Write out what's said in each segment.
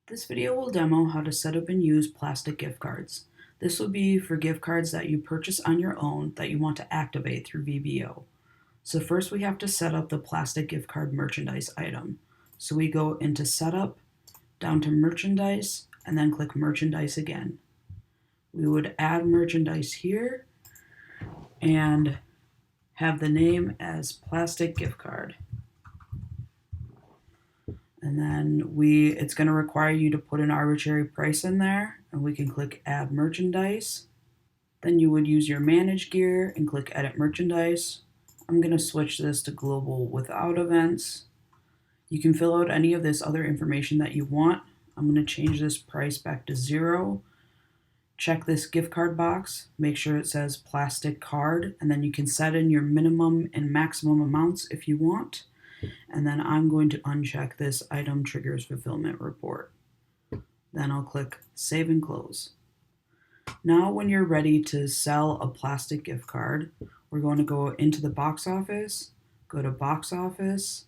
This video will demo how to set up and use plastic gift cards. This will be for gift cards that you purchase on your own that you want to activate through VBO. So first we have to set up the plastic gift card merchandise item. So we go into Setup, down to Merchandise, and then click Merchandise again. We would add merchandise here and have the name as plastic gift card. And then it's going to require you to put an arbitrary price in there, and we can click Add Merchandise. Then you would use your Manage Gear and click Edit Merchandise. I'm going to switch this to Global Without Events. You can fill out any of this other information that you want. I'm going to change this price back to 0. Check this gift card box, make sure it says plastic card, and then you can set in your minimum and maximum amounts if you want. And then I'm going to uncheck this item triggers fulfillment report. Then I'll click Save and Close. Now when you're ready to sell a plastic gift card, we're going to go into the box office, go to Box Office,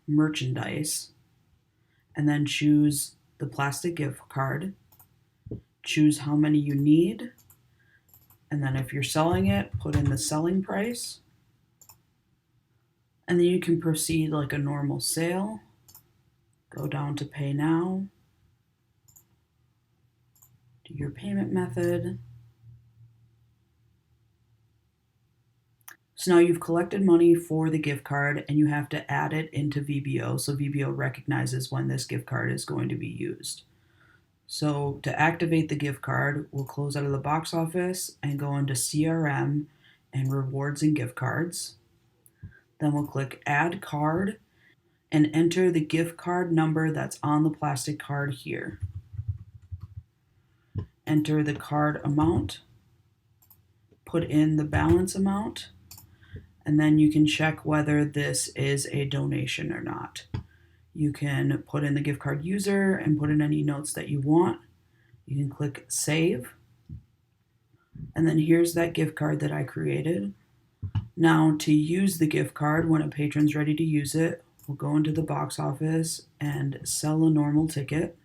Merchandise, and then choose the plastic gift card. Choose how many you need, and then if you're selling it, put in the selling price. And then you can proceed like a normal sale. Go down to Pay Now. Do your payment method. So now you've collected money for the gift card and you have to add it into VBO so VBO recognizes when this gift card is going to be used. So to activate the gift card, we'll close out of the box office and go into CRM and Rewards and Gift Cards. Then we'll click Add Card and enter the gift card number that's on the plastic card here. Enter the card amount, put in the balance amount, and then you can check whether this is a donation or not. You can put in the gift card user and put in any notes that you want. You can click Save. And then here's that gift card that I created. Now to use the gift card when a patron's ready to use it, we'll go into the box office and sell a normal ticket.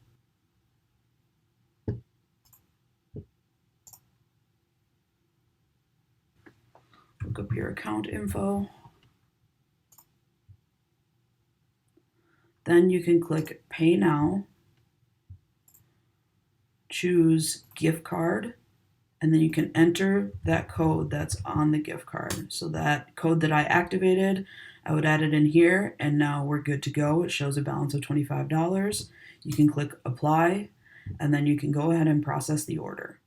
Look up your account info. Then you can click Pay Now, choose Gift Card, and then you can enter that code that's on the gift card. So that code that I activated, I would add it in here, and now we're good to go. It shows a balance of $25. You can click Apply, and then you can go ahead and process the order.